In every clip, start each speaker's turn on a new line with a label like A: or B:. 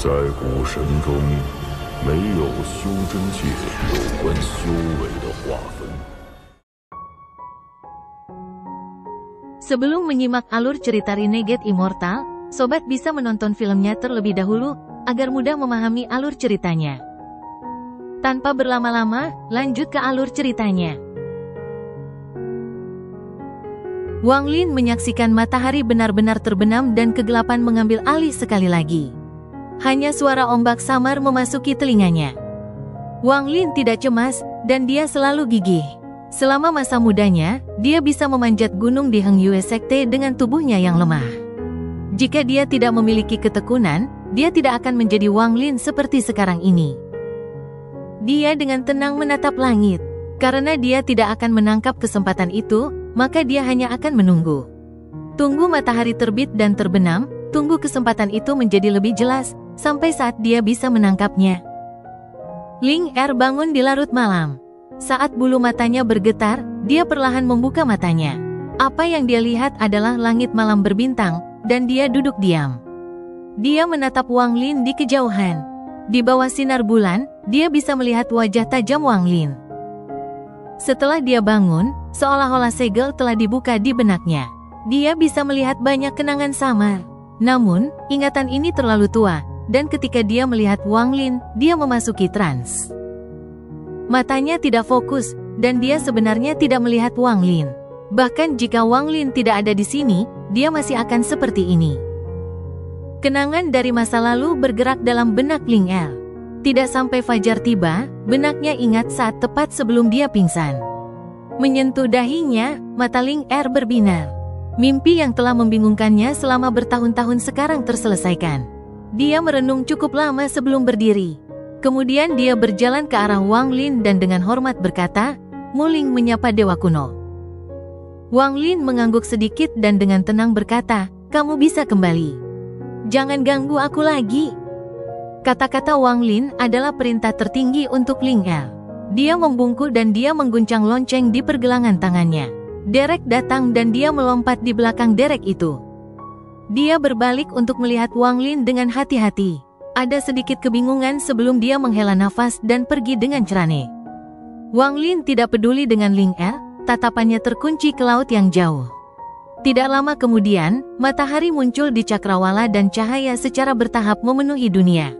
A: 在古神中，没有修真界有关修为的划分。
B: Sebelum menyimak alur cerita Renegade Immortal, sobat bisa menonton filmnya terlebih dahulu, agar mudah memahami alur ceritanya. Tanpa berlama-lama, lanjut ke alur ceritanya. Wang Lin menyaksikan matahari benar-benar terbenam dan kegelapan mengambil alih sekali lagi. Hanya suara ombak samar memasuki telinganya. Wang Lin tidak cemas, dan dia selalu gigih. Selama masa mudanya, dia bisa memanjat gunung di Hengyue Sekte dengan tubuhnya yang lemah. Jika dia tidak memiliki ketekunan, dia tidak akan menjadi Wang Lin seperti sekarang ini. Dia dengan tenang menatap langit. Karena dia tidak akan menangkap kesempatan itu, maka dia hanya akan menunggu. Tunggu matahari terbit dan terbenam, tunggu kesempatan itu menjadi lebih jelas, sampai saat dia bisa menangkapnya. Ling Er bangun di larut malam. Saat bulu matanya bergetar, dia perlahan membuka matanya. Apa yang dia lihat adalah langit malam berbintang, dan dia duduk diam. Dia menatap Wang Lin di kejauhan. Di bawah sinar bulan, dia bisa melihat wajah tajam Wang Lin. Setelah dia bangun, seolah-olah segel telah dibuka di benaknya. Dia bisa melihat banyak kenangan samar. Namun, ingatan ini terlalu tua, dan ketika dia melihat Wang Lin, dia memasuki trans. Matanya tidak fokus, dan dia sebenarnya tidak melihat Wang Lin. Bahkan jika Wang Lin tidak ada di sini, dia masih akan seperti ini. Kenangan dari masa lalu bergerak dalam benak Ling Er. Tidak sampai fajar tiba, benaknya ingat saat tepat sebelum dia pingsan. Menyentuh dahinya, mata Ling Er berbinar. Mimpi yang telah membingungkannya selama bertahun-tahun sekarang terselesaikan. Dia merenung cukup lama sebelum berdiri. Kemudian dia berjalan ke arah Wang Lin dan dengan hormat berkata, "Muling menyapa Dewa Kuno." Wang Lin mengangguk sedikit dan dengan tenang berkata, "Kamu bisa kembali. Jangan ganggu aku lagi." Kata-kata Wang Lin adalah perintah tertinggi untuk Ling Er. Dia membungkuk dan dia mengguncang lonceng di pergelangan tangannya. Derek datang dan dia melompat di belakang Derek itu. Dia berbalik untuk melihat Wang Lin dengan hati-hati. Ada sedikit kebingungan sebelum dia menghela nafas dan pergi dengan cerane. Wang Lin tidak peduli dengan Ling Er, tatapannya terkunci ke laut yang jauh. Tidak lama kemudian, matahari muncul di cakrawala dan cahaya secara bertahap memenuhi dunia.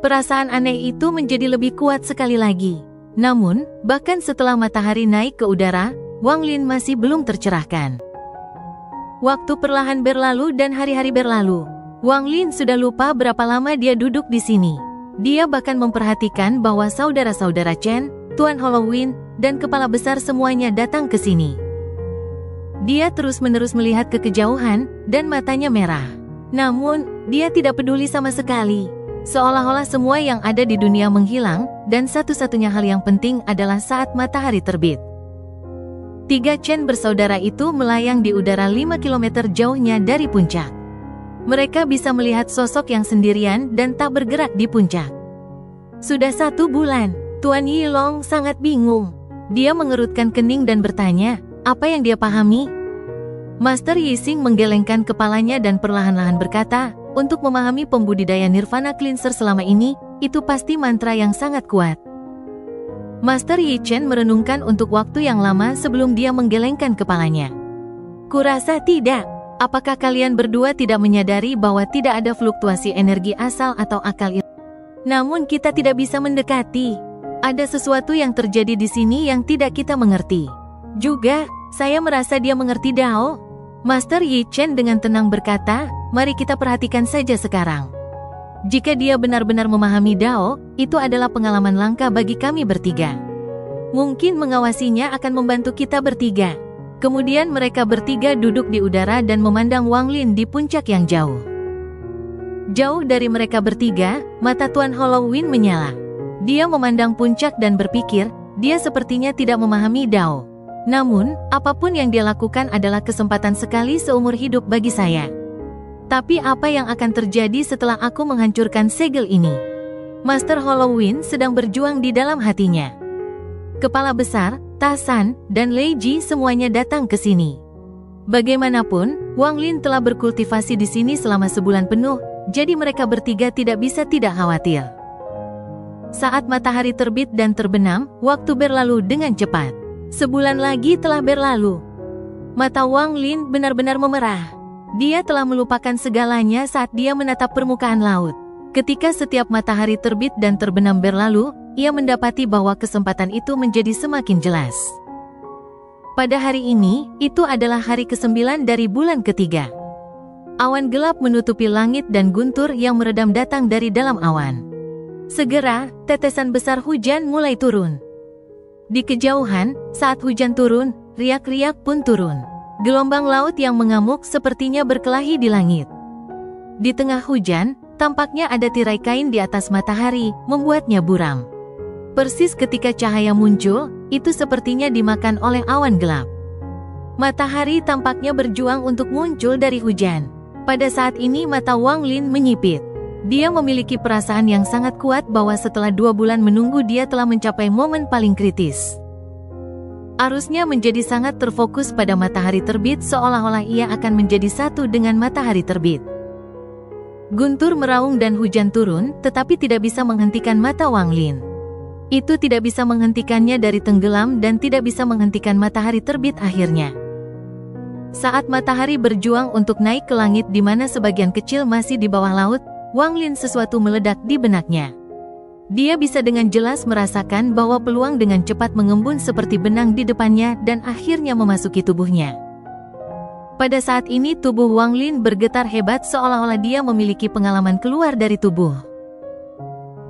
B: Perasaan aneh itu menjadi lebih kuat sekali lagi. Namun, bahkan setelah matahari naik ke udara, Wang Lin masih belum tercerahkan. Waktu perlahan berlalu dan hari-hari berlalu. Wang Lin sudah lupa berapa lama dia duduk di sini. Dia bahkan memperhatikan bahwa saudara-saudara Chen, Tuan Halloween, dan kepala besar semuanya datang ke sini. Dia terus-menerus melihat ke kejauhan, dan matanya merah. Namun, dia tidak peduli sama sekali. Seolah-olah semua yang ada di dunia menghilang, dan satu-satunya hal yang penting adalah saat matahari terbit. 3 Chen bersaudara itu melayang di udara 5 km jauhnya dari puncak. Mereka bisa melihat sosok yang sendirian dan tak bergerak di puncak. Sudah 1 bulan, Tuan Yilong sangat bingung. Dia mengerutkan kening dan bertanya, apa yang dia pahami? Master Yixing menggelengkan kepalanya dan perlahan-lahan berkata, untuk memahami pembudidaya Nirvana Cleanser selama ini, itu pasti mantra yang sangat kuat. Master Yi Chen merenungkan untuk waktu yang lama sebelum dia menggelengkan kepalanya. Kurasa tidak. Apakah kalian berdua tidak menyadari bahwa tidak ada fluktuasi energi asal atau akal ilmu? Namun kita tidak bisa mendekati. Ada sesuatu yang terjadi di sini yang tidak kita mengerti. Juga, saya merasa dia mengerti Dao. Master Yi Chen dengan tenang berkata, mari kita perhatikan saja sekarang. Jika dia benar-benar memahami Dao, itu adalah pengalaman langka bagi kami bertiga. Mungkin mengawasinya akan membantu kita bertiga. Kemudian mereka bertiga duduk di udara dan memandang Wang Lin di puncak yang jauh. Jauh dari mereka bertiga, mata Tuan Halloween menyala. Dia memandang puncak dan berpikir, dia sepertinya tidak memahami Dao. Namun, apapun yang dia lakukan adalah kesempatan sekali seumur hidup bagi saya. Tapi apa yang akan terjadi setelah aku menghancurkan segel ini? Master Halloween sedang berjuang di dalam hatinya. Kepala besar, Tasan, dan Lei Ji semuanya datang ke sini. Bagaimanapun, Wang Lin telah berkultivasi di sini selama sebulan penuh, jadi mereka bertiga tidak bisa tidak khawatir. Saat matahari terbit dan terbenam, waktu berlalu dengan cepat. Sebulan lagi telah berlalu. Mata Wang Lin benar-benar memerah. Dia telah melupakan segalanya saat dia menatap permukaan laut. Ketika setiap matahari terbit dan terbenam berlalu, ia mendapati bahwa kesempatan itu menjadi semakin jelas. Pada hari ini, itu adalah hari ke-9 dari bulan ketiga. Awan gelap menutupi langit dan guntur yang meredam datang dari dalam awan. Segera, tetesan besar hujan mulai turun. Di kejauhan, saat hujan turun, riak-riak pun turun. Gelombang laut yang mengamuk sepertinya berkelahi di langit. Di tengah hujan, tampaknya ada tirai kain di atas matahari, membuatnya buram. Persis ketika cahaya muncul, itu sepertinya dimakan oleh awan gelap. Matahari tampaknya berjuang untuk muncul dari hujan. Pada saat ini mata Wang Lin menyipit. Dia memiliki perasaan yang sangat kuat bahwa setelah 2 bulan menunggu dia telah mencapai momen paling kritis. Arusnya menjadi sangat terfokus pada matahari terbit seolah-olah ia akan menjadi satu dengan matahari terbit. Guntur meraung dan hujan turun, tetapi tidak bisa menghentikan mata Wang Lin. Itu tidak bisa menghentikannya dari tenggelam dan tidak bisa menghentikan matahari terbit akhirnya. Saat matahari berjuang untuk naik ke langit di mana sebagian kecil masih di bawah laut, Wang Lin sesuatu meledak di benaknya. Dia bisa dengan jelas merasakan bahwa peluang dengan cepat mengembun seperti benang di depannya dan akhirnya memasuki tubuhnya. Pada saat ini tubuh Wang Lin bergetar hebat seolah-olah dia memiliki pengalaman keluar dari tubuh.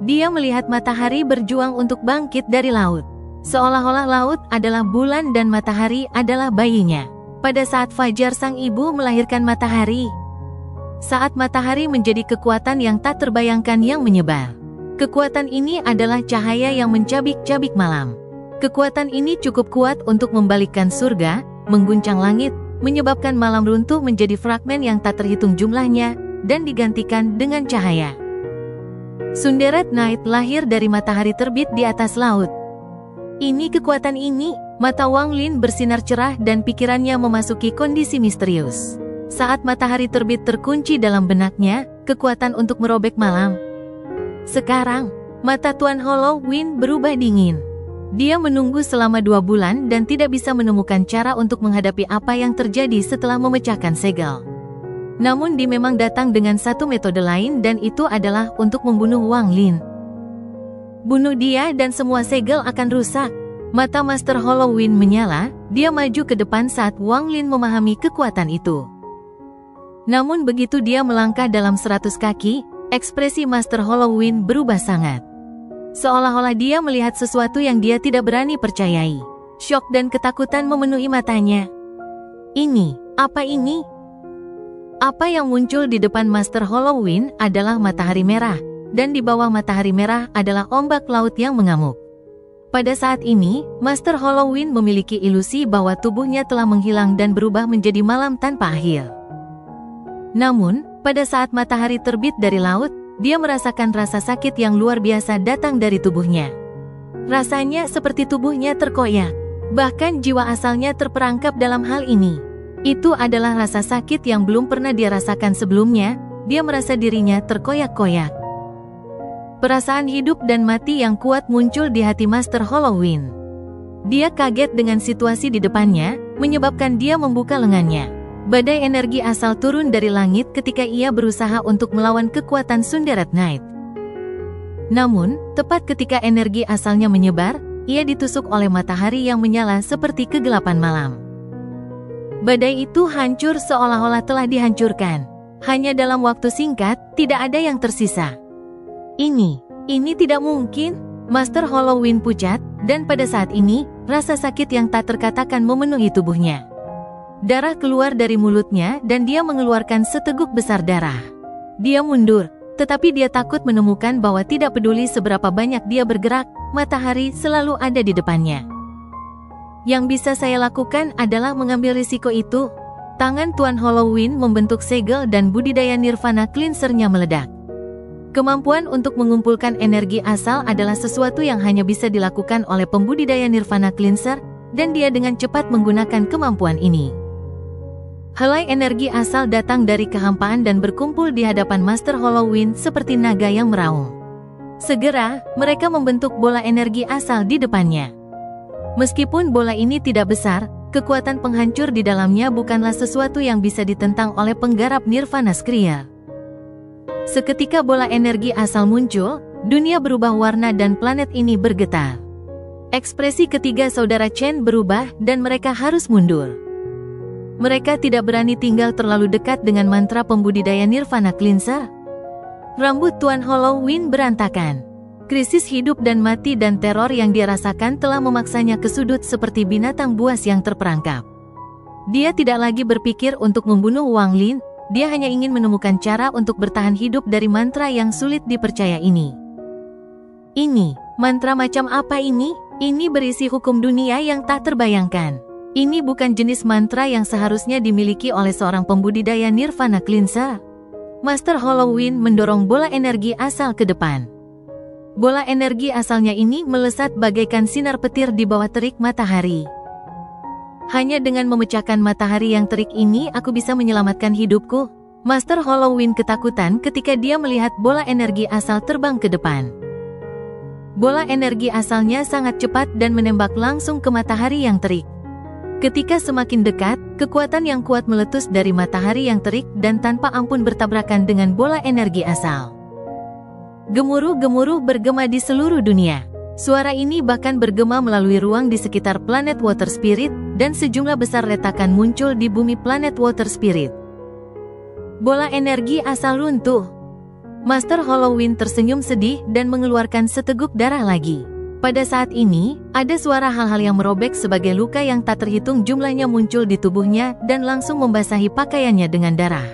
B: Dia melihat matahari berjuang untuk bangkit dari laut. Seolah-olah laut adalah bulan dan matahari adalah bayinya. Pada saat fajar sang ibu melahirkan matahari. Saat matahari menjadi kekuatan yang tak terbayangkan yang menyebar. Kekuatan ini adalah cahaya yang mencabik-cabik malam. Kekuatan ini cukup kuat untuk membalikkan surga, mengguncang langit, menyebabkan malam runtuh menjadi fragmen yang tak terhitung jumlahnya, dan digantikan dengan cahaya. Sunderet Night lahir dari matahari terbit di atas laut. Ini kekuatan ini, mata Wang Lin bersinar cerah dan pikirannya memasuki kondisi misterius. Saat matahari terbit terkunci dalam benaknya, kekuatan untuk merobek malam. Sekarang, mata Tuan Hollow Wind berubah dingin. Dia menunggu selama 2 bulan dan tidak bisa menemukan cara untuk menghadapi apa yang terjadi setelah memecahkan segel. Namun dia memang datang dengan satu metode lain dan itu adalah untuk membunuh Wang Lin. Bunuh dia dan semua segel akan rusak. Mata Master Hollow Wind menyala, dia maju ke depan saat Wang Lin memahami kekuatan itu. Namun begitu dia melangkah dalam 100 kaki, ekspresi Master Hollow Wind berubah sangat. Seolah-olah dia melihat sesuatu yang dia tidak berani percayai. Syok dan ketakutan memenuhi matanya. Ini, apa ini? Apa yang muncul di depan Master Hollow Wind adalah matahari merah, dan di bawah matahari merah adalah ombak laut yang mengamuk. Pada saat ini, Master Hollow Wind memiliki ilusi bahwa tubuhnya telah menghilang dan berubah menjadi malam tanpa akhir. Namun, pada saat matahari terbit dari laut, dia merasakan rasa sakit yang luar biasa datang dari tubuhnya. Rasanya seperti tubuhnya terkoyak. Bahkan jiwa asalnya terperangkap dalam hal ini. Itu adalah rasa sakit yang belum pernah dia rasakan sebelumnya, dia merasa dirinya terkoyak-koyak. Perasaan hidup dan mati yang kuat muncul di hati Master Hollow Wind. Dia kaget dengan situasi di depannya, menyebabkan dia membuka lengannya. Badai energi asal turun dari langit ketika ia berusaha untuk melawan kekuatan Sunderet Night. Namun, tepat ketika energi asalnya menyebar, ia ditusuk oleh matahari yang menyala seperti kegelapan malam. Badai itu hancur seolah-olah telah dihancurkan. Hanya dalam waktu singkat, tidak ada yang tersisa. Ini tidak mungkin. Master Hollow Wind pucat, dan pada saat ini, rasa sakit yang tak terkatakan memenuhi tubuhnya. Darah keluar dari mulutnya dan dia mengeluarkan seteguk besar darah. Dia mundur, tetapi dia takut menemukan bahwa tidak peduli seberapa banyak dia bergerak, matahari selalu ada di depannya. Yang bisa saya lakukan adalah mengambil risiko itu. Tangan Tuan Hollow Wind membentuk segel dan budidaya Nirvana Cleanser-nya meledak. Kemampuan untuk mengumpulkan energi asal adalah sesuatu yang hanya bisa dilakukan oleh pembudidaya Nirvana Cleanser, dan dia dengan cepat menggunakan kemampuan ini. Helai energi asal datang dari kehampaan dan berkumpul di hadapan Master Halloween seperti naga yang meraung. Segera, mereka membentuk bola energi asal di depannya. Meskipun bola ini tidak besar, kekuatan penghancur di dalamnya bukanlah sesuatu yang bisa ditentang oleh penggarap Nirvana Skriya. Seketika bola energi asal muncul, dunia berubah warna dan planet ini bergetar. Ekspresi ketiga saudara Chen berubah dan mereka harus mundur. Mereka tidak berani tinggal terlalu dekat dengan mantra pembudidaya Nirvana Cleanser. Rambut Tuan Halloween berantakan. Krisis hidup dan mati dan teror yang dia rasakan telah memaksanya ke sudut seperti binatang buas yang terperangkap. Dia tidak lagi berpikir untuk membunuh Wang Lin, dia hanya ingin menemukan cara untuk bertahan hidup dari mantra yang sulit dipercaya ini. Ini, mantra macam apa ini? Ini berisi hukum dunia yang tak terbayangkan. Ini bukan jenis mantra yang seharusnya dimiliki oleh seorang pembudidaya Nirvana Cleanser. Master Halloween mendorong bola energi asal ke depan. Bola energi asalnya ini melesat bagaikan sinar petir di bawah terik matahari. Hanya dengan memecahkan matahari yang terik ini aku bisa menyelamatkan hidupku. Master Halloween ketakutan ketika dia melihat bola energi asal terbang ke depan. Bola energi asalnya sangat cepat dan menembak langsung ke matahari yang terik. Ketika semakin dekat, kekuatan yang kuat meletus dari matahari yang terik dan tanpa ampun bertabrakan dengan bola energi asal. Gemuruh-gemuruh bergema di seluruh dunia. Suara ini bahkan bergema melalui ruang di sekitar planet Water Spirit, dan sejumlah besar retakan muncul di bumi planet Water Spirit. Bola energi asal runtuh. Master Halloween tersenyum sedih dan mengeluarkan seteguk darah lagi. Pada saat ini, ada suara hal-hal yang merobek sebagai luka yang tak terhitung jumlahnya muncul di tubuhnya dan langsung membasahi pakaiannya dengan darah.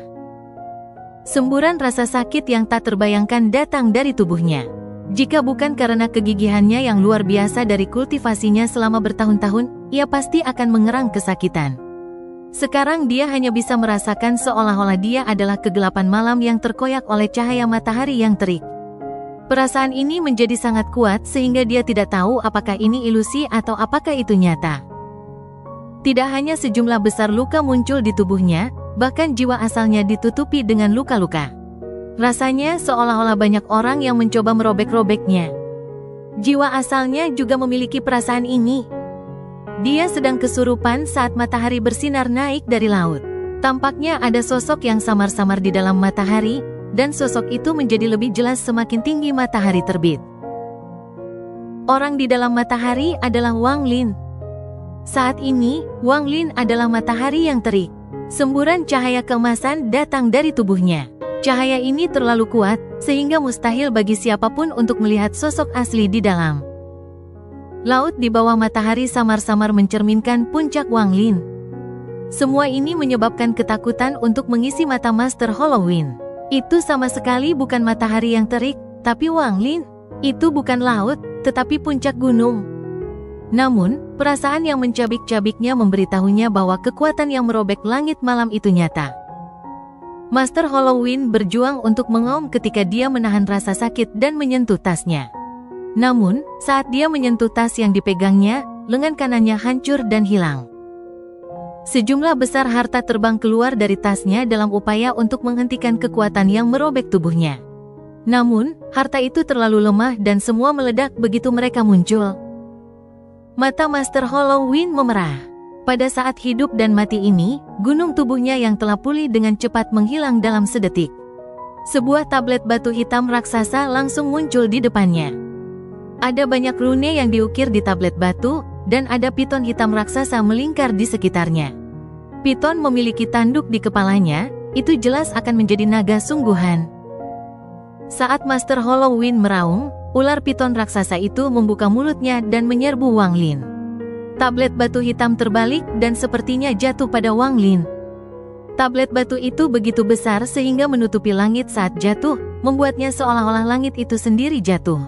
B: Semburan rasa sakit yang tak terbayangkan datang dari tubuhnya. Jika bukan karena kegigihannya yang luar biasa dari kultivasinya selama bertahun-tahun, ia pasti akan mengerang kesakitan. Sekarang dia hanya bisa merasakan seolah-olah dia adalah kegelapan malam yang terkoyak oleh cahaya matahari yang terik. Perasaan ini menjadi sangat kuat sehingga dia tidak tahu apakah ini ilusi atau apakah itu nyata. Tidak hanya sejumlah besar luka muncul di tubuhnya, bahkan jiwa asalnya ditutupi dengan luka-luka. Rasanya seolah-olah banyak orang yang mencoba merobek-robeknya. Jiwa asalnya juga memiliki perasaan ini. Dia sedang kesurupan saat matahari bersinar naik dari laut. Tampaknya ada sosok yang samar-samar di dalam matahari, dan sosok itu menjadi lebih jelas semakin tinggi matahari terbit. Orang di dalam matahari adalah Wang Lin. Saat ini, Wang Lin adalah matahari yang terik. Semburan cahaya keemasan datang dari tubuhnya. Cahaya ini terlalu kuat, sehingga mustahil bagi siapapun untuk melihat sosok asli di dalam. Laut di bawah matahari samar-samar mencerminkan puncak Wang Lin. Semua ini menyebabkan ketakutan untuk mengisi mata Master Halloween. Itu sama sekali bukan matahari yang terik, tapi Wang Lin. Itu bukan laut, tetapi puncak gunung. Namun, perasaan yang mencabik-cabiknya memberitahunya bahwa kekuatan yang merobek langit malam itu nyata. Master Halloween berjuang untuk mengaum ketika dia menahan rasa sakit dan menyentuh tasnya. Namun, saat dia menyentuh tas yang dipegangnya, lengan kanannya hancur dan hilang. Sejumlah besar harta terbang keluar dari tasnya dalam upaya untuk menghentikan kekuatan yang merobek tubuhnya. Namun, harta itu terlalu lemah dan semua meledak begitu mereka muncul. Mata Master Halloween memerah. Pada saat hidup dan mati ini, gunung tubuhnya yang telah pulih dengan cepat menghilang dalam sedetik. Sebuah tablet batu hitam raksasa langsung muncul di depannya. Ada banyak rune yang diukir di tablet batu, dan ada piton hitam raksasa melingkar di sekitarnya. Piton memiliki tanduk di kepalanya, itu jelas akan menjadi naga sungguhan. Saat Master Halloween meraung, ular piton raksasa itu membuka mulutnya dan menyerbu Wang Lin. Tablet batu hitam terbalik dan sepertinya jatuh pada Wang Lin. Tablet batu itu begitu besar sehingga menutupi langit saat jatuh, membuatnya seolah-olah langit itu sendiri jatuh.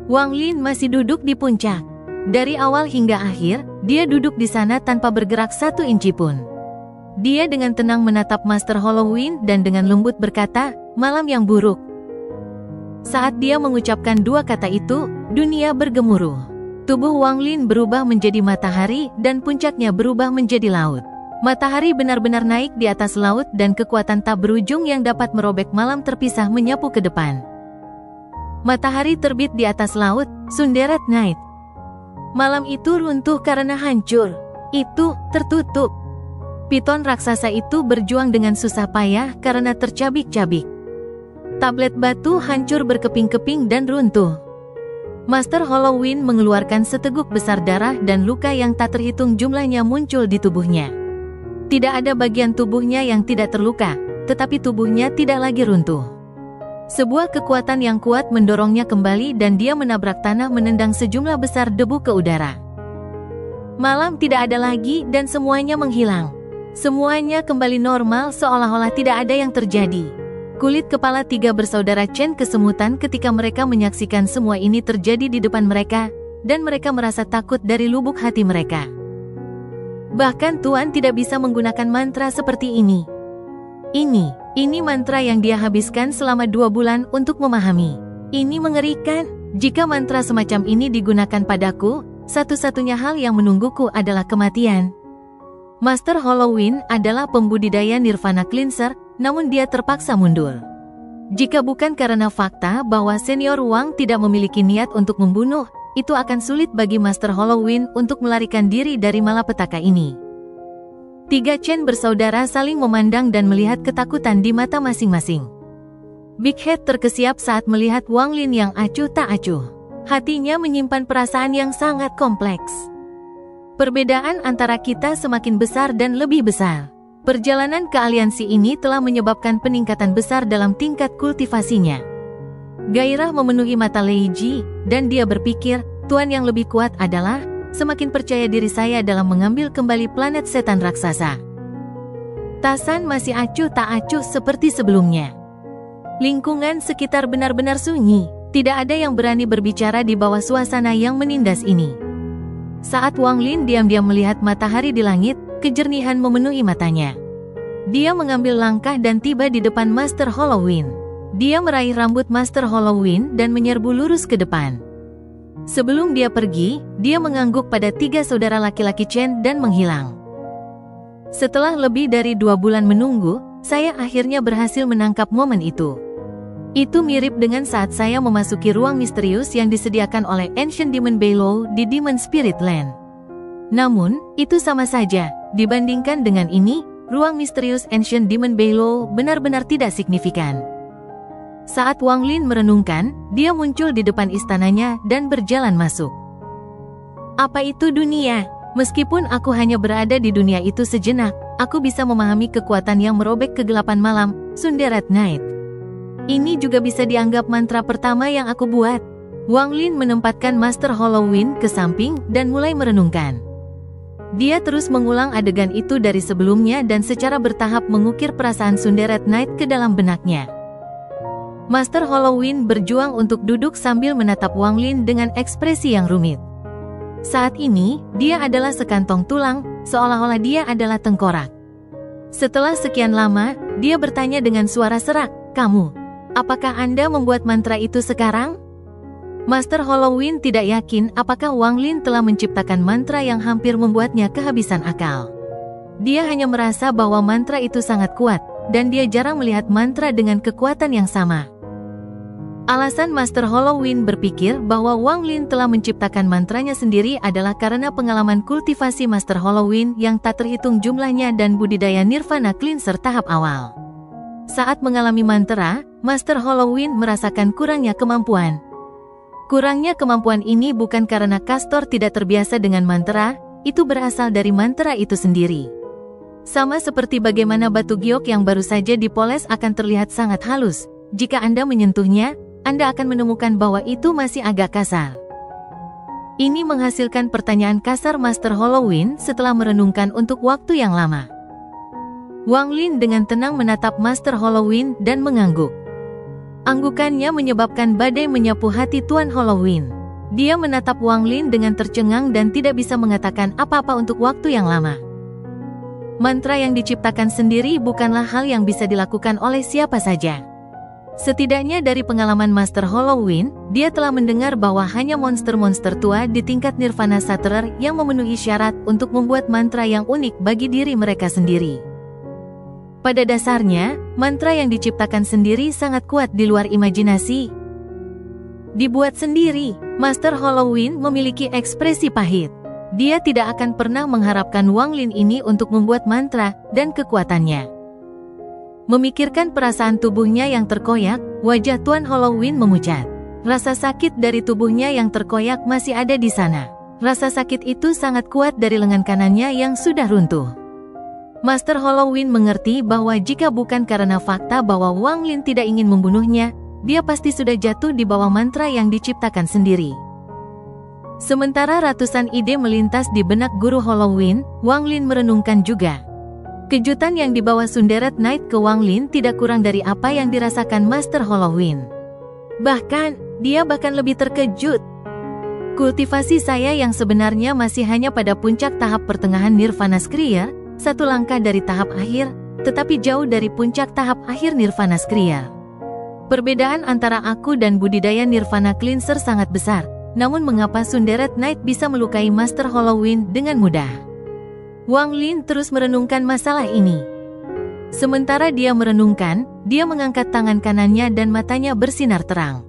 B: Wang Lin masih duduk di puncak. Dari awal hingga akhir, dia duduk di sana tanpa bergerak 1 inci pun. Dia dengan tenang menatap Master Halloween dan dengan lembut berkata, "Malam yang buruk." Saat dia mengucapkan 2 kata itu, dunia bergemuruh. Tubuh Wang Lin berubah menjadi matahari dan puncaknya berubah menjadi laut. Matahari benar-benar naik di atas laut dan kekuatan tak berujung yang dapat merobek malam terpisah menyapu ke depan. Matahari terbit di atas laut, Sunderet Night. Malam itu runtuh karena hancur. Itu tertutup. Piton raksasa itu berjuang dengan susah payah karena tercabik-cabik. Tablet batu hancur berkeping-keping dan runtuh. Master Halloween mengeluarkan seteguk besar darah dan luka yang tak terhitung jumlahnya muncul di tubuhnya. Tidak ada bagian tubuhnya yang tidak terluka, tetapi tubuhnya tidak lagi runtuh. Sebuah kekuatan yang kuat mendorongnya kembali dan dia menabrak tanah menendang sejumlah besar debu ke udara. Malam tidak ada lagi dan semuanya menghilang. Semuanya kembali normal seolah-olah tidak ada yang terjadi. Kulit kepala tiga bersaudara Chen kesemutan ketika mereka menyaksikan semua ini terjadi di depan mereka, dan mereka merasa takut dari lubuk hati mereka. Bahkan Tuan tidak bisa menggunakan mantra seperti ini. Ini mantra yang dia habiskan selama 2 bulan untuk memahami. Ini mengerikan. Jika mantra semacam ini digunakan padaku, satu-satunya hal yang menungguku adalah kematian. Master Halloween adalah pembudidaya Nirvana Cleanser, namun dia terpaksa mundur. Jika bukan karena fakta bahwa Senior Wang tidak memiliki niat untuk membunuh, itu akan sulit bagi Master Halloween untuk melarikan diri dari malapetaka ini. 3 Chen bersaudara saling memandang dan melihat ketakutan di mata masing-masing. Big Head terkesiap saat melihat Wang Lin yang acuh tak acuh. Hatinya menyimpan perasaan yang sangat kompleks. Perbedaan antara kita semakin besar dan lebih besar. Perjalanan ke aliansi ini telah menyebabkan peningkatan besar dalam tingkat kultivasinya. Gairah memenuhi mata Lei Ji, dan dia berpikir, Tuan yang lebih kuat adalah, semakin percaya diri saya dalam mengambil kembali planet setan raksasa. Tasan masih acuh tak acuh seperti sebelumnya. Lingkungan sekitar benar-benar sunyi, tidak ada yang berani berbicara di bawah suasana yang menindas ini. Saat Wang Lin diam-diam melihat matahari di langit, kejernihan memenuhi matanya. Dia mengambil langkah dan tiba di depan Master Halloween. Dia meraih rambut Master Halloween dan menyerbu lurus ke depan. Sebelum dia pergi, dia mengangguk pada 3 saudara laki-laki Chen dan menghilang. Setelah lebih dari 2 bulan menunggu, saya akhirnya berhasil menangkap momen itu. Itu mirip dengan saat saya memasuki ruang misterius yang disediakan oleh Ancient Demon Below di Demon Spirit Land. Namun, itu sama saja, dibandingkan dengan ini, ruang misterius Ancient Demon Below benar-benar tidak signifikan. Saat Wang Lin merenungkan, dia muncul di depan istananya dan berjalan masuk. Apa itu dunia? Meskipun aku hanya berada di dunia itu sejenak, aku bisa memahami kekuatan yang merobek kegelapan malam, Sunderet Night. Ini juga bisa dianggap mantra pertama yang aku buat. Wang Lin menempatkan Master Halloween ke samping dan mulai merenungkan. Dia terus mengulang adegan itu dari sebelumnya dan secara bertahap mengukir perasaan Sunderet Night ke dalam benaknya. Master Halloween berjuang untuk duduk sambil menatap Wang Lin dengan ekspresi yang rumit. Saat ini, dia adalah sekantong tulang, seolah-olah dia adalah tengkorak. Setelah sekian lama, dia bertanya dengan suara serak, "Kamu, apakah Anda membuat mantra itu sekarang?" Master Halloween tidak yakin apakah Wang Lin telah menciptakan mantra yang hampir membuatnya kehabisan akal. Dia hanya merasa bahwa mantra itu sangat kuat, dan dia jarang melihat mantra dengan kekuatan yang sama. Alasan Master Halloween berpikir bahwa Wang Lin telah menciptakan mantranya sendiri adalah karena pengalaman kultivasi Master Halloween yang tak terhitung jumlahnya dan budidaya Nirvana Cleanser tahap awal. Saat mengalami mantra, Master Halloween merasakan kurangnya kemampuan. Kurangnya kemampuan ini bukan karena Castor tidak terbiasa dengan mantra, itu berasal dari mantra itu sendiri. Sama seperti bagaimana batu giok yang baru saja dipoles akan terlihat sangat halus, jika Anda menyentuhnya, Anda akan menemukan bahwa itu masih agak kasar. Ini menghasilkan pertanyaan kasar Master Halloween setelah merenungkan untuk waktu yang lama. Wang Lin dengan tenang menatap Master Halloween dan mengangguk. Anggukannya menyebabkan badai menyapu hati Tuan Halloween. Dia menatap Wang Lin dengan tercengang dan tidak bisa mengatakan apa-apa untuk waktu yang lama. Mantra yang diciptakan sendiri bukanlah hal yang bisa dilakukan oleh siapa saja. Setidaknya dari pengalaman Master Halloween, dia telah mendengar bahwa hanya monster-monster tua di tingkat Nirvana Sutterer yang memenuhi syarat untuk membuat mantra yang unik bagi diri mereka sendiri. Pada dasarnya, mantra yang diciptakan sendiri sangat kuat di luar imajinasi. Dibuat sendiri, Master Halloween memiliki ekspresi pahit. Dia tidak akan pernah mengharapkan Wang Lin ini untuk membuat mantra dan kekuatannya. Memikirkan perasaan tubuhnya yang terkoyak, wajah Tuan Halloween memucat. Rasa sakit dari tubuhnya yang terkoyak masih ada di sana. Rasa sakit itu sangat kuat dari lengan kanannya yang sudah runtuh. Master Halloween mengerti bahwa jika bukan karena fakta bahwa Wang Lin tidak ingin membunuhnya, dia pasti sudah jatuh di bawah mantra yang diciptakan sendiri. Sementara ratusan ide melintas di benak guru Halloween, Wang Lin merenungkan juga. Kejutan yang dibawa Sunderet Knight ke Wang Lin tidak kurang dari apa yang dirasakan Master Halloween. Bahkan, dia bahkan lebih terkejut. Kultivasi saya yang sebenarnya masih hanya pada puncak tahap pertengahan Nirvana Skriya, satu langkah dari tahap akhir, tetapi jauh dari puncak tahap akhir Nirvana Skriya. Perbedaan antara aku dan budidaya Nirvana Cleanser sangat besar, namun mengapa Sunderet Knight bisa melukai Master Halloween dengan mudah? Wang Lin terus merenungkan masalah ini. Sementara dia merenungkan, dia mengangkat tangan kanannya dan matanya bersinar terang.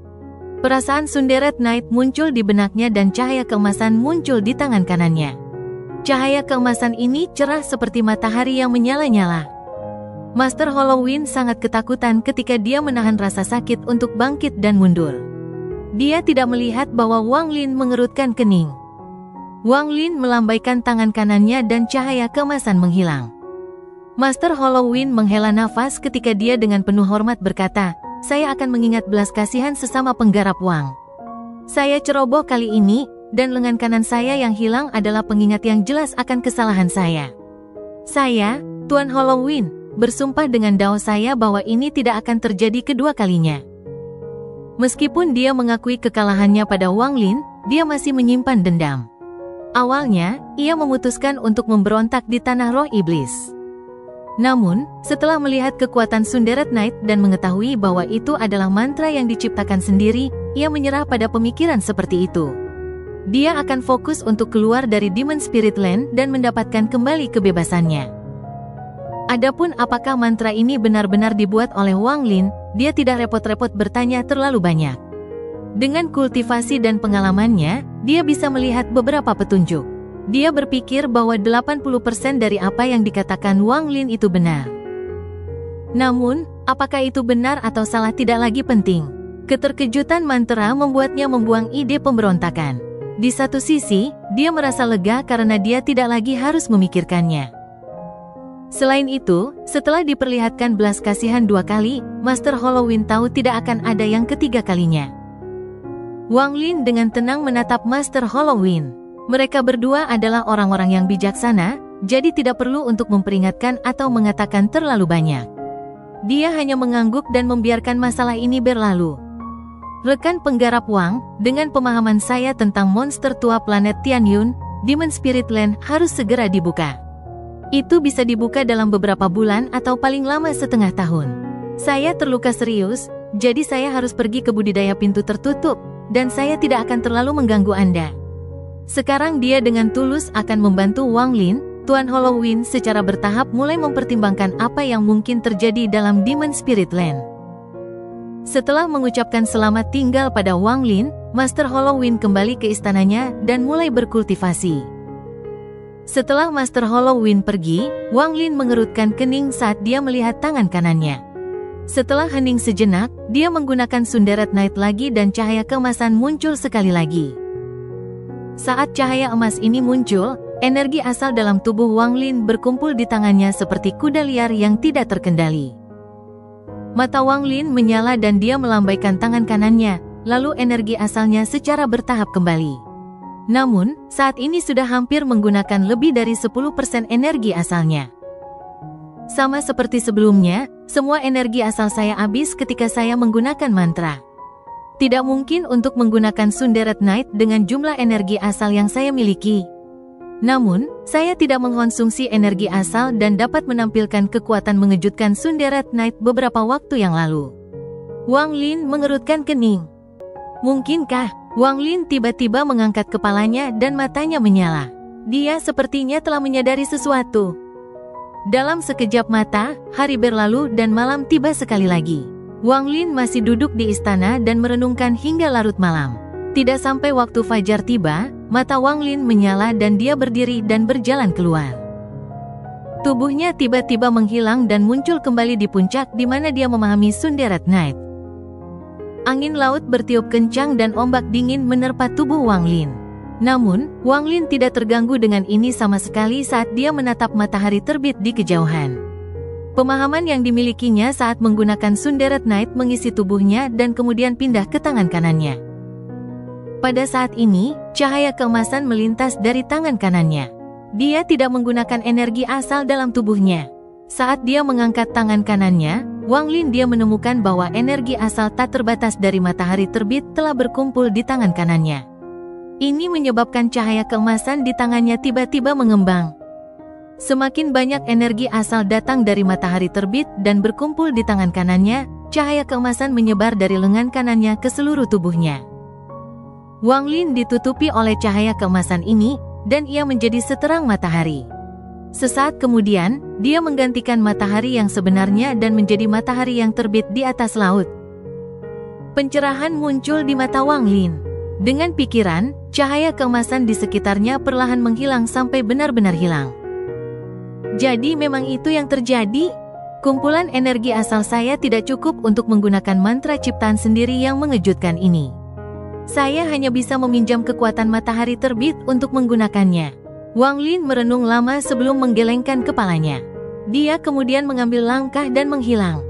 B: Perasaan Sunderet Knight muncul di benaknya dan cahaya keemasan muncul di tangan kanannya. Cahaya keemasan ini cerah seperti matahari yang menyala-nyala. Master Halloween sangat ketakutan ketika dia menahan rasa sakit untuk bangkit dan mundur. Dia tidak melihat bahwa Wang Lin mengerutkan kening. Wang Lin melambaikan tangan kanannya dan cahaya keemasan menghilang. Master Halloween menghela nafas ketika dia dengan penuh hormat berkata, "Saya akan mengingat belas kasihan sesama penggarap Wang. Saya ceroboh kali ini, dan lengan kanan saya yang hilang adalah pengingat yang jelas akan kesalahan saya. Saya, Tuan Halloween, bersumpah dengan dao saya bahwa ini tidak akan terjadi kedua kalinya." Meskipun dia mengakui kekalahannya pada Wang Lin, dia masih menyimpan dendam. Awalnya, ia memutuskan untuk memberontak di tanah roh iblis. Namun, setelah melihat kekuatan Sunderet Knight dan mengetahui bahwa itu adalah mantra yang diciptakan sendiri, ia menyerah pada pemikiran seperti itu. Dia akan fokus untuk keluar dari Demon Spirit Land dan mendapatkan kembali kebebasannya. Adapun apakah mantra ini benar-benar dibuat oleh Wang Lin, dia tidak repot-repot bertanya terlalu banyak. Dengan kultivasi dan pengalamannya, dia bisa melihat beberapa petunjuk. Dia berpikir bahwa 80% dari apa yang dikatakan Wang Lin itu benar. Namun, apakah itu benar atau salah tidak lagi penting. Keterkejutan mantra membuatnya membuang ide pemberontakan. Di satu sisi, dia merasa lega karena dia tidak lagi harus memikirkannya. Selain itu, setelah diperlihatkan belas kasihan 2 kali, Master Halloween tahu tidak akan ada yang ketiga kalinya. Wang Lin dengan tenang menatap Master Halloween. Mereka berdua adalah orang-orang yang bijaksana, jadi tidak perlu untuk memperingatkan atau mengatakan terlalu banyak. Dia hanya mengangguk dan membiarkan masalah ini berlalu. Rekan penggarap Wang, dengan pemahaman saya tentang monster tua planet Tianyun, Demon Spirit Land harus segera dibuka. Itu bisa dibuka dalam beberapa bulan atau paling lama setengah tahun. Saya terluka serius, jadi saya harus pergi ke budidaya pintu tertutup. Dan saya tidak akan terlalu mengganggu Anda. Sekarang dia dengan tulus akan membantu Wang Lin. Tuan Halloween secara bertahap mulai mempertimbangkan apa yang mungkin terjadi dalam Demon Spirit Land. Setelah mengucapkan selamat tinggal pada Wang Lin, Master Halloween kembali ke istananya dan mulai berkultivasi. Setelah Master Halloween pergi, Wang Lin mengerutkan kening saat dia melihat tangan kanannya. Setelah hening sejenak, dia menggunakan Sunderet Knight lagi dan cahaya keemasan muncul sekali lagi. Saat cahaya emas ini muncul, energi asal dalam tubuh Wang Lin berkumpul di tangannya seperti kuda liar yang tidak terkendali. Mata Wang Lin menyala dan dia melambaikan tangan kanannya, lalu energi asalnya secara bertahap kembali. Namun, saat ini sudah hampir menggunakan lebih dari 10% energi asalnya. Sama seperti sebelumnya, semua energi asal saya habis ketika saya menggunakan mantra. Tidak mungkin untuk menggunakan Sunderet Knight dengan jumlah energi asal yang saya miliki. Namun, saya tidak mengkonsumsi energi asal dan dapat menampilkan kekuatan mengejutkan Sunderet Knight beberapa waktu yang lalu. Wang Lin mengerutkan kening. Mungkinkah? Wang Lin tiba-tiba mengangkat kepalanya dan matanya menyala. Dia sepertinya telah menyadari sesuatu. Dalam sekejap mata, hari berlalu dan malam tiba sekali lagi. Wang Lin masih duduk di istana dan merenungkan hingga larut malam. Tidak sampai waktu fajar tiba, mata Wang Lin menyala dan dia berdiri dan berjalan keluar. Tubuhnya tiba-tiba menghilang dan muncul kembali di puncak di mana dia memahami Sunderet Night. Angin laut bertiup kencang dan ombak dingin menerpa tubuh Wang Lin. Namun, Wang Lin tidak terganggu dengan ini sama sekali saat dia menatap matahari terbit di kejauhan. Pemahaman yang dimilikinya saat menggunakan Sunderet Night mengisi tubuhnya dan kemudian pindah ke tangan kanannya. Pada saat ini, cahaya keemasan melintas dari tangan kanannya. Dia tidak menggunakan energi asal dalam tubuhnya. Saat dia mengangkat tangan kanannya, Wang Lin dia menemukan bahwa energi asal tak terbatas dari matahari terbit telah berkumpul di tangan kanannya. Ini menyebabkan cahaya keemasan di tangannya tiba-tiba mengembang. Semakin banyak energi asal datang dari matahari terbit dan berkumpul di tangan kanannya, cahaya keemasan menyebar dari lengan kanannya ke seluruh tubuhnya. Wang Lin ditutupi oleh cahaya keemasan ini, dan ia menjadi seterang matahari. Sesaat kemudian, dia menggantikan matahari yang sebenarnya dan menjadi matahari yang terbit di atas laut. Pencerahan muncul di mata Wang Lin. Dengan pikiran, cahaya keemasan di sekitarnya perlahan menghilang sampai benar-benar hilang. Jadi memang itu yang terjadi? Kumpulan energi asal saya tidak cukup untuk menggunakan mantra ciptaan sendiri yang mengejutkan ini. Saya hanya bisa meminjam kekuatan matahari terbit untuk menggunakannya. Wang Lin merenung lama sebelum menggelengkan kepalanya. Dia kemudian mengambil langkah dan menghilang.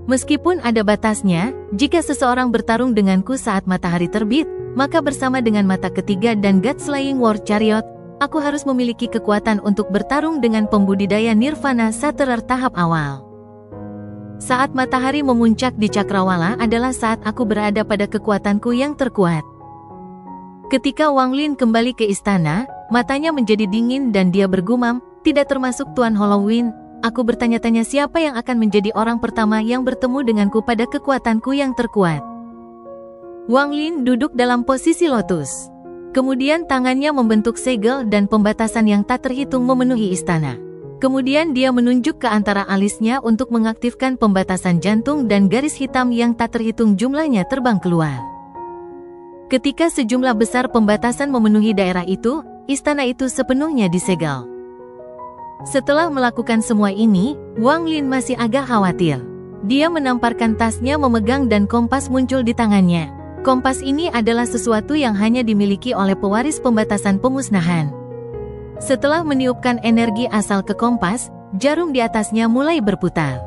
B: Meskipun ada batasnya, jika seseorang bertarung denganku saat matahari terbit, maka bersama dengan mata ketiga dan God Slaying War Chariot, aku harus memiliki kekuatan untuk bertarung dengan pembudidaya Nirvana Shatterer tahap awal. Saat matahari memuncak di Cakrawala adalah saat aku berada pada kekuatanku yang terkuat. Ketika Wang Lin kembali ke istana, matanya menjadi dingin dan dia bergumam, tidak termasuk Tuan Halloween, aku bertanya-tanya siapa yang akan menjadi orang pertama yang bertemu denganku pada kekuatanku yang terkuat. Wang Lin duduk dalam posisi lotus. Kemudian tangannya membentuk segel dan pembatasan yang tak terhitung memenuhi istana. Kemudian dia menunjuk ke antara alisnya untuk mengaktifkan pembatasan jantung dan garis hitam yang tak terhitung jumlahnya terbang keluar. Ketika sejumlah besar pembatasan memenuhi daerah itu, istana itu sepenuhnya disegel. Setelah melakukan semua ini, Wang Lin masih agak khawatir. Dia menamparkan tasnya memegang dan kompas muncul di tangannya. Kompas ini adalah sesuatu yang hanya dimiliki oleh pewaris pembatasan pemusnahan. Setelah meniupkan energi asal ke kompas, jarum di atasnya mulai berputar.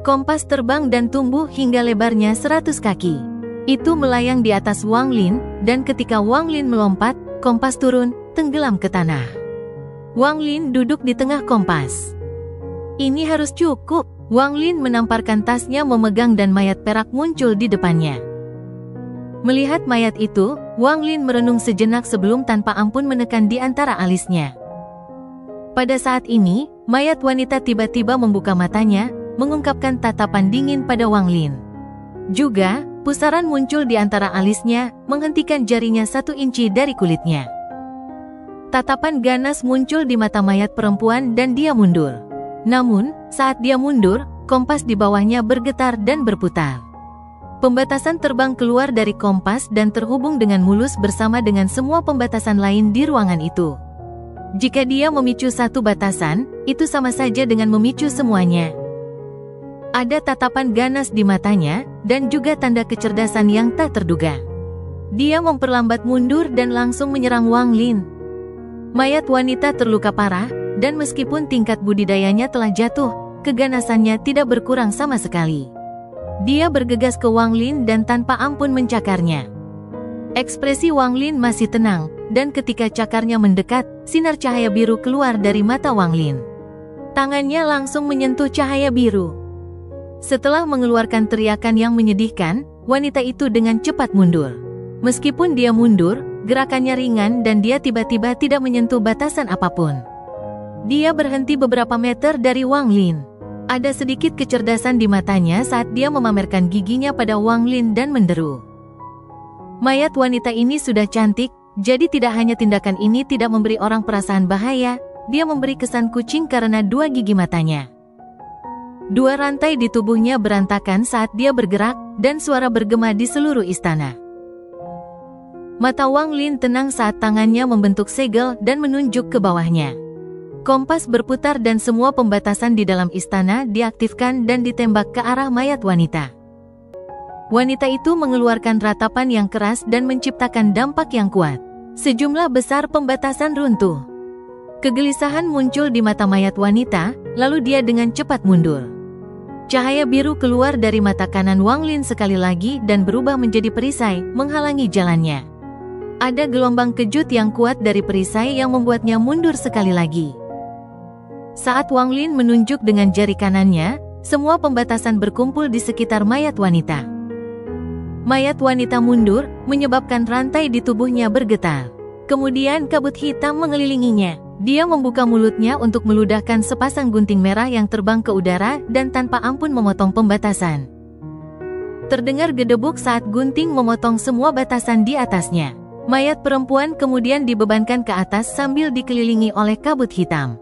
B: Kompas terbang dan tumbuh hingga lebarnya 100 kaki. Itu melayang di atas Wang Lin, dan ketika Wang Lin melompat, kompas turun, tenggelam ke tanah. Wang Lin duduk di tengah kompas. Ini harus cukup. Wang Lin menamparkan tasnya memegang dan mayat perak muncul di depannya. Melihat mayat itu, Wang Lin merenung sejenak sebelum tanpa ampun menekan di antara alisnya. Pada saat ini, mayat wanita tiba-tiba membuka matanya, mengungkapkan tatapan dingin pada Wang Lin. Juga, pusaran muncul di antara alisnya, menghentikan jarinya 1 inci dari kulitnya. Tatapan ganas muncul di mata mayat perempuan dan dia mundur. Namun, saat dia mundur, kompas di bawahnya bergetar dan berputar. Pembatasan terbang keluar dari kompas dan terhubung dengan mulus bersama dengan semua pembatasan lain di ruangan itu. Jika dia memicu satu batasan, itu sama saja dengan memicu semuanya. Ada tatapan ganas di matanya, dan juga tanda kecerdasan yang tak terduga. Dia memperlambat mundur dan langsung menyerang Wang Lin. Mayat wanita terluka parah, dan meskipun tingkat budidayanya telah jatuh, keganasannya tidak berkurang sama sekali. Dia bergegas ke Wang Lin dan tanpa ampun mencakarnya. Ekspresi Wang Lin masih tenang, dan ketika cakarnya mendekat, sinar cahaya biru keluar dari mata Wang Lin. Tangannya langsung menyentuh cahaya biru. Setelah mengeluarkan teriakan yang menyedihkan, wanita itu dengan cepat mundur. Meskipun dia mundur, gerakannya ringan dan dia tiba-tiba tidak menyentuh batasan apapun. Dia berhenti beberapa meter dari Wang Lin. Ada sedikit kecerdasan di matanya saat dia memamerkan giginya pada Wang Lin dan menderu. Mayat wanita ini sudah cantik, jadi tidak hanya tindakan ini tidak memberi orang perasaan bahaya, dia memberi kesan kucing karena dua gigi matanya. Dua rantai di tubuhnya berantakan saat dia bergerak, dan suara bergema di seluruh istana. Mata Wang Lin tenang saat tangannya membentuk segel dan menunjuk ke bawahnya. Kompas berputar dan semua pembatasan di dalam istana diaktifkan dan ditembak ke arah mayat wanita. Wanita itu mengeluarkan ratapan yang keras dan menciptakan dampak yang kuat. Sejumlah besar pembatasan runtuh. Kegelisahan muncul di mata mayat wanita, lalu dia dengan cepat mundur. Cahaya biru keluar dari mata kanan Wang Lin sekali lagi dan berubah menjadi perisai, menghalangi jalannya. Ada gelombang kejut yang kuat dari perisai yang membuatnya mundur sekali lagi. Saat Wang Lin menunjuk dengan jari kanannya, semua pembatasan berkumpul di sekitar mayat wanita. Mayat wanita mundur, menyebabkan rantai di tubuhnya bergetar. Kemudian kabut hitam mengelilinginya. Dia membuka mulutnya untuk meludahkan sepasang gunting merah yang terbang ke udara dan tanpa ampun memotong pembatasan. Terdengar gedebuk saat gunting memotong semua batasan di atasnya. Mayat perempuan kemudian dibebankan ke atas sambil dikelilingi oleh kabut hitam.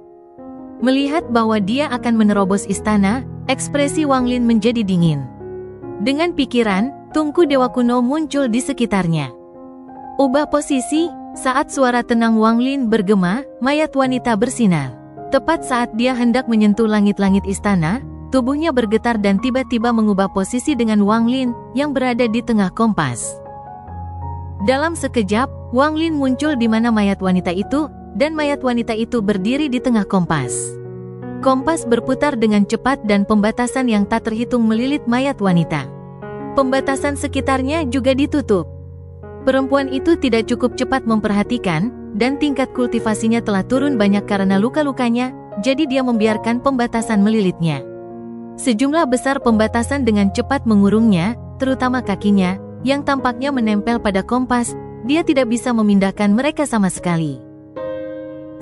B: Melihat bahwa dia akan menerobos istana, ekspresi Wang Lin menjadi dingin. Dengan pikiran, tungku dewa kuno muncul di sekitarnya. Ubah posisi, saat suara tenang Wang Lin bergema, mayat wanita bersinar. Tepat saat dia hendak menyentuh langit-langit istana, tubuhnya bergetar dan tiba-tiba mengubah posisi dengan Wang Lin, yang berada di tengah kompas. Dalam sekejap, Wang Lin muncul di mana mayat wanita itu, dan mayat wanita itu berdiri di tengah kompas. Kompas berputar dengan cepat dan pembatasan yang tak terhitung melilit mayat wanita. Pembatasan sekitarnya juga ditutup. Perempuan itu tidak cukup cepat memperhatikan, dan tingkat kultivasinya telah turun banyak karena luka-lukanya, jadi dia membiarkan pembatasan melilitnya. Sejumlah besar pembatasan dengan cepat mengurungnya, terutama kakinya, yang tampaknya menempel pada kompas, dia tidak bisa memindahkan mereka sama sekali.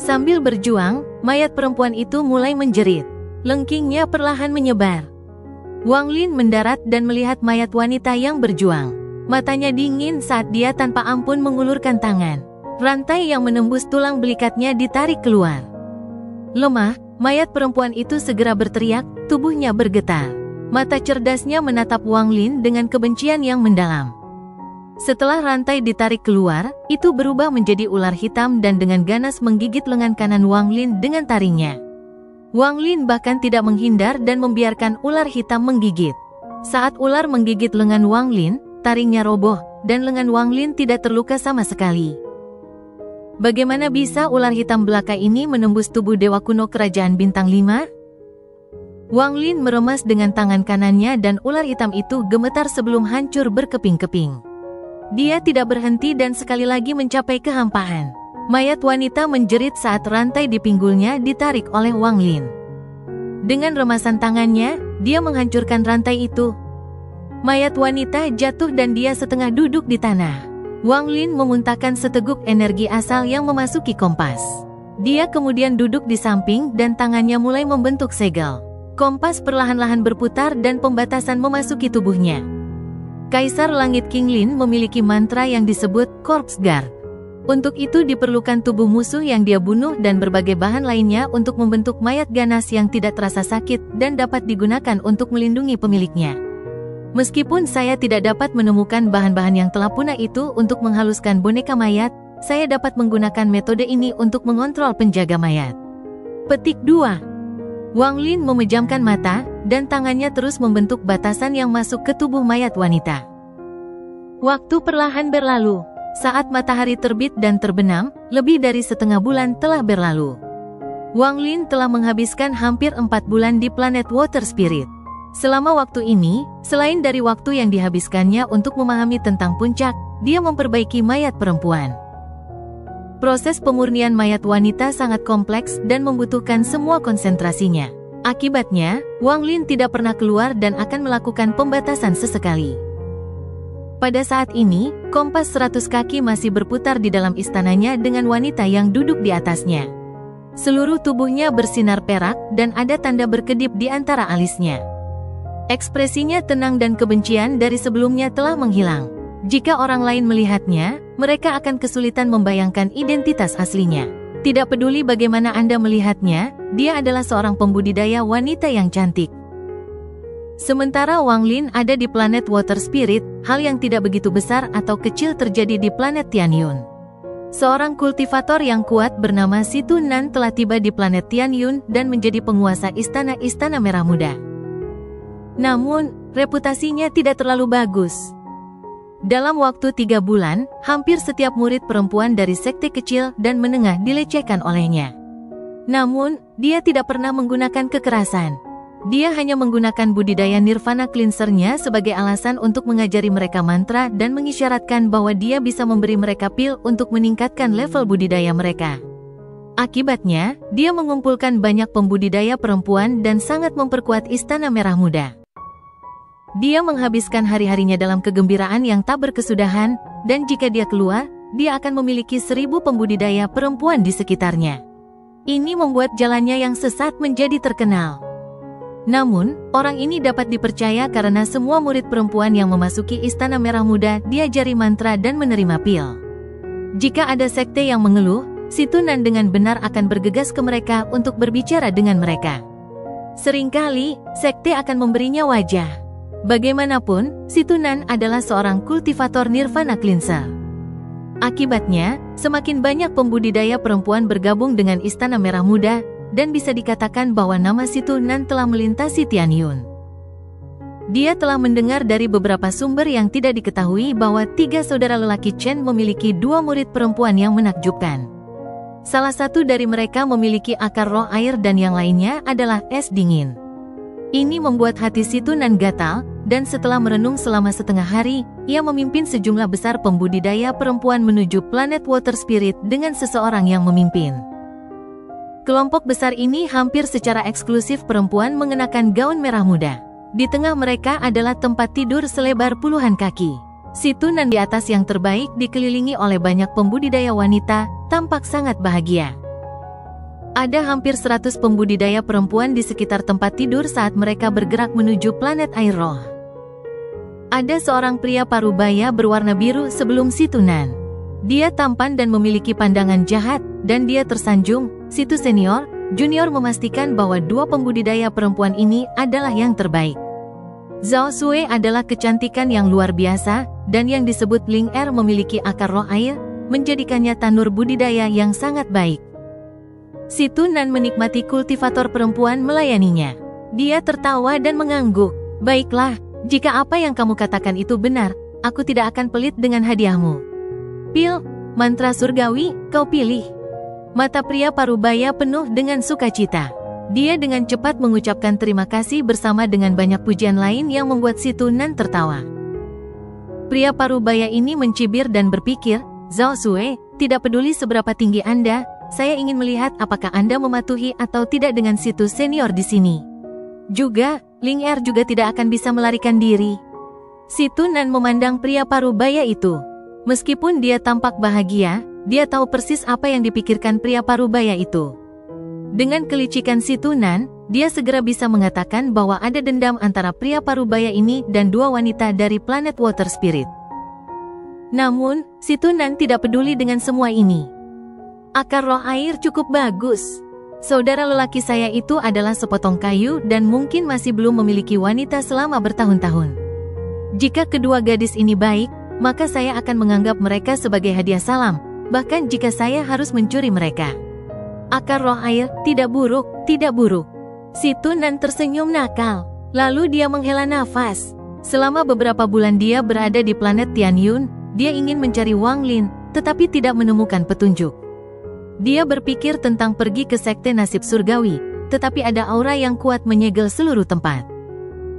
B: Sambil berjuang, mayat perempuan itu mulai menjerit. Lengkingnya perlahan menyebar. Wang Lin mendarat dan melihat mayat wanita yang berjuang. Matanya dingin saat dia tanpa ampun mengulurkan tangan. Rantai yang menembus tulang belikatnya ditarik keluar. Lemah, mayat perempuan itu segera berteriak, tubuhnya bergetar. Mata cerdasnya menatap Wang Lin dengan kebencian yang mendalam. Setelah rantai ditarik keluar, itu berubah menjadi ular hitam dan dengan ganas menggigit lengan kanan Wang Lin dengan taringnya. Wang Lin bahkan tidak menghindar dan membiarkan ular hitam menggigit. Saat ular menggigit lengan Wang Lin, taringnya roboh, dan lengan Wang Lin tidak terluka sama sekali. Bagaimana bisa ular hitam belaka ini menembus tubuh dewa kuno kerajaan bintang 5? Wang Lin meremas dengan tangan kanannya dan ular hitam itu gemetar sebelum hancur berkeping-keping. Dia tidak berhenti dan sekali lagi mencapai kehampaan. Mayat wanita menjerit saat rantai di pinggulnya ditarik oleh Wang Lin. Dengan remasan tangannya, dia menghancurkan rantai itu. Mayat wanita jatuh dan dia setengah duduk di tanah. Wang Lin memuntahkan seteguk energi asal yang memasuki kompas. Dia kemudian duduk di samping dan tangannya mulai membentuk segel. Kompas perlahan-lahan berputar dan pembatasan memasuki tubuhnya. Kaisar Langit King Lin memiliki mantra yang disebut Corpse Guard. Untuk itu diperlukan tubuh musuh yang dia bunuh dan berbagai bahan lainnya untuk membentuk mayat ganas yang tidak terasa sakit dan dapat digunakan untuk melindungi pemiliknya. Meskipun saya tidak dapat menemukan bahan-bahan yang telah punah itu untuk menghaluskan boneka mayat, saya dapat menggunakan metode ini untuk mengontrol penjaga mayat. Petik 2. Wang Lin memejamkan mata, dan tangannya terus membentuk batasan yang masuk ke tubuh mayat wanita. Waktu perlahan berlalu. Saat matahari terbit dan terbenam, lebih dari setengah bulan telah berlalu. Wang Lin telah menghabiskan hampir 4 bulan di planet Water Spirit. Selama waktu ini, selain dari waktu yang dihabiskannya untuk memahami tentang puncak, dia memperbaiki mayat perempuan. Proses pemurnian mayat wanita sangat kompleks dan membutuhkan semua konsentrasinya. Akibatnya, Wang Lin tidak pernah keluar dan akan melakukan pembatasan sesekali. Pada saat ini, kompas 100 kaki masih berputar di dalam istananya dengan wanita yang duduk di atasnya. Seluruh tubuhnya bersinar perak dan ada tanda berkedip di antara alisnya. Ekspresinya tenang dan kebencian dari sebelumnya telah menghilang. Jika orang lain melihatnya, mereka akan kesulitan membayangkan identitas aslinya. Tidak peduli bagaimana Anda melihatnya, dia adalah seorang pembudidaya wanita yang cantik. Sementara Wang Lin ada di planet Water Spirit, hal yang tidak begitu besar atau kecil terjadi di planet Tianyun. Seorang kultivator yang kuat bernama Situ Nan telah tiba di planet Tianyun dan menjadi penguasa Istana Merah Muda. Namun, reputasinya tidak terlalu bagus. Dalam waktu 3 bulan, hampir setiap murid perempuan dari sekte kecil dan menengah dilecehkan olehnya. Namun, dia tidak pernah menggunakan kekerasan. Dia hanya menggunakan budidaya Nirvana Cleanser-nya sebagai alasan untuk mengajari mereka mantra dan mengisyaratkan bahwa dia bisa memberi mereka pil untuk meningkatkan level budidaya mereka. Akibatnya, dia mengumpulkan banyak pembudidaya perempuan dan sangat memperkuat Istana Merah Muda. Dia menghabiskan hari-harinya dalam kegembiraan yang tak berkesudahan, dan jika dia keluar, dia akan memiliki 1000 pembudidaya perempuan di sekitarnya. Ini membuat jalannya yang sesat menjadi terkenal. Namun, orang ini dapat dipercaya karena semua murid perempuan yang memasuki Istana Merah Muda diajari mantra dan menerima pil. Jika ada sekte yang mengeluh, Situ Nan dengan benar akan bergegas ke mereka untuk berbicara dengan mereka. Seringkali, sekte akan memberinya wajah. Bagaimanapun, Situ Nan adalah seorang kultivator Nirvana Cleanser. Akibatnya, semakin banyak pembudidaya perempuan bergabung dengan Istana Merah Muda, dan bisa dikatakan bahwa nama Situ Nan telah melintasi Tianyun. Dia telah mendengar dari beberapa sumber yang tidak diketahui bahwa 3 saudara lelaki Chen memiliki 2 murid perempuan yang menakjubkan. Salah satu dari mereka memiliki akar roh air dan yang lainnya adalah es dingin. Ini membuat hati Situ Nan gatal, dan setelah merenung selama setengah hari, ia memimpin sejumlah besar pembudidaya perempuan menuju planet Water Spirit dengan seseorang yang memimpin. Kelompok besar ini hampir secara eksklusif perempuan mengenakan gaun merah muda. Di tengah mereka adalah tempat tidur selebar puluhan kaki. Situ Nan di atas yang terbaik dikelilingi oleh banyak pembudidaya wanita, tampak sangat bahagia. Ada hampir 100 pembudidaya perempuan di sekitar tempat tidur saat mereka bergerak menuju planet air roh. Ada seorang pria parubaya berwarna biru sebelum Situ Nan. Dia tampan dan memiliki pandangan jahat, dan dia tersanjung. Situ Senior, Junior memastikan bahwa 2 pembudidaya perempuan ini adalah yang terbaik. Zhao Sui adalah kecantikan yang luar biasa, dan yang disebut Ling Er memiliki akar roh air, menjadikannya tanur budidaya yang sangat baik. Situ Nan menikmati kultivator perempuan melayaninya. Dia tertawa dan mengangguk. Baiklah, jika apa yang kamu katakan itu benar, aku tidak akan pelit dengan hadiahmu. Pil, mantra surgawi, kau pilih. Mata pria parubaya penuh dengan sukacita. Dia dengan cepat mengucapkan terima kasih bersama dengan banyak pujian lain yang membuat Situ Nan tertawa. Pria parubaya ini mencibir dan berpikir, Zhao Sui, tidak peduli seberapa tinggi Anda, saya ingin melihat apakah Anda mematuhi atau tidak dengan Situ Senior di sini. Juga, Ling Er juga tidak akan bisa melarikan diri. Situ Nan memandang pria parubaya itu. Meskipun dia tampak bahagia, dia tahu persis apa yang dipikirkan pria parubaya itu. Dengan kelicikan Situ Nan, dia segera bisa mengatakan bahwa ada dendam antara pria parubaya ini dan 2 wanita dari planet Water Spirit. Namun, Situ Nan tidak peduli dengan semua ini. Akar roh air cukup bagus. Saudara lelaki saya itu adalah sepotong kayu dan mungkin masih belum memiliki wanita selama bertahun-tahun. Jika kedua gadis ini baik, maka saya akan menganggap mereka sebagai hadiah salam. Bahkan jika saya harus mencuri mereka. Akar roh air, tidak buruk, tidak buruk. Situ Nan tersenyum nakal. Lalu dia menghela nafas. Selama beberapa bulan dia berada di planet Tianyun, dia ingin mencari Wang Lin, tetapi tidak menemukan petunjuk. Dia berpikir tentang pergi ke sekte nasib surgawi, tetapi ada aura yang kuat menyegel seluruh tempat.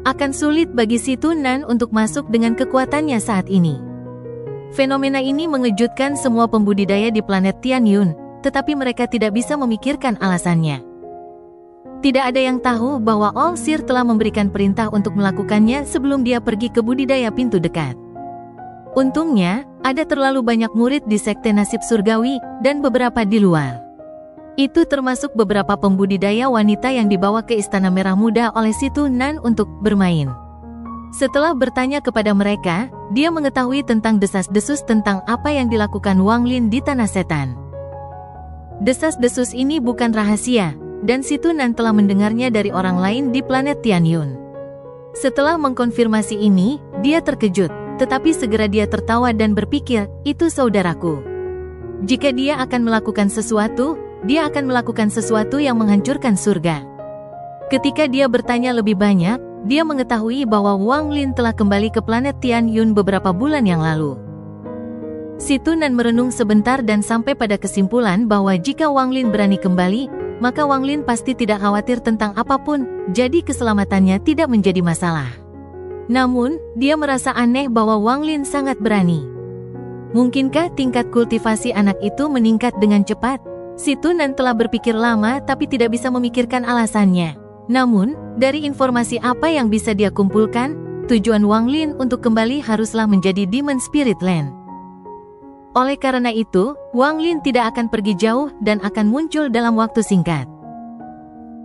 B: Akan sulit bagi Situ Nan untuk masuk dengan kekuatannya saat ini. Fenomena ini mengejutkan semua pembudidaya di planet Tianyun, tetapi mereka tidak bisa memikirkan alasannya. Tidak ada yang tahu bahwa All Seer telah memberikan perintah untuk melakukannya sebelum dia pergi ke budidaya pintu dekat. Untungnya, ada terlalu banyak murid di sekte nasib surgawi, dan beberapa di luar. Itu termasuk beberapa pembudidaya wanita yang dibawa ke Istana Merah Muda oleh Si Tunan untuk bermain. Setelah bertanya kepada mereka, dia mengetahui tentang desas-desus tentang apa yang dilakukan Wang Lin di Tanah Setan. Desas-desus ini bukan rahasia, dan Si Tunan telah mendengarnya dari orang lain di planet Tianyun. Setelah mengkonfirmasi ini, dia terkejut, tetapi segera dia tertawa dan berpikir, itu saudaraku. Jika dia akan melakukan sesuatu, dia akan melakukan sesuatu yang menghancurkan surga. Ketika dia bertanya lebih banyak, dia mengetahui bahwa Wang Lin telah kembali ke planet Tianyun beberapa bulan yang lalu. Si Tunan merenung sebentar dan sampai pada kesimpulan bahwa jika Wang Lin berani kembali, maka Wang Lin pasti tidak khawatir tentang apapun, jadi keselamatannya tidak menjadi masalah. Namun, dia merasa aneh bahwa Wang Lin sangat berani. Mungkinkah tingkat kultivasi anak itu meningkat dengan cepat? Si Tunan telah berpikir lama tapi tidak bisa memikirkan alasannya. Namun, dari informasi apa yang bisa dia kumpulkan, tujuan Wang Lin untuk kembali haruslah menjadi Demon Spirit Land. Oleh karena itu, Wang Lin tidak akan pergi jauh dan akan muncul dalam waktu singkat.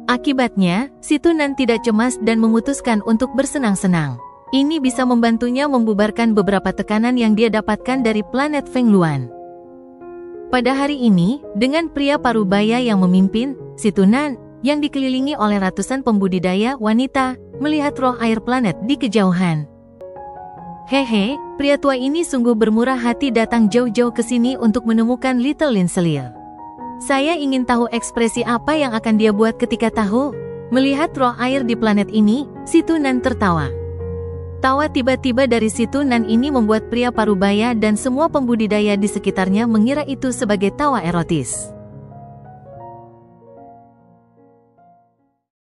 B: Akibatnya, Si Tunan tidak cemas dan memutuskan untuk bersenang-senang. Ini bisa membantunya membubarkan beberapa tekanan yang dia dapatkan dari planet Feng Luan. Pada hari ini, dengan pria parubaya yang memimpin, Si Tunan, yang dikelilingi oleh ratusan pembudidaya wanita, melihat roh air planet di kejauhan. Hehe, pria tua ini sungguh bermurah hati datang jauh-jauh ke sini untuk menemukan Little Lin Selir. Saya ingin tahu ekspresi apa yang akan dia buat ketika tahu. Melihat roh air di planet ini, Si Tunan tertawa. Tawa tiba-tiba dari Si Tunan ini membuat pria parubaya dan semua pembudidaya di sekitarnya mengira itu sebagai tawa erotis.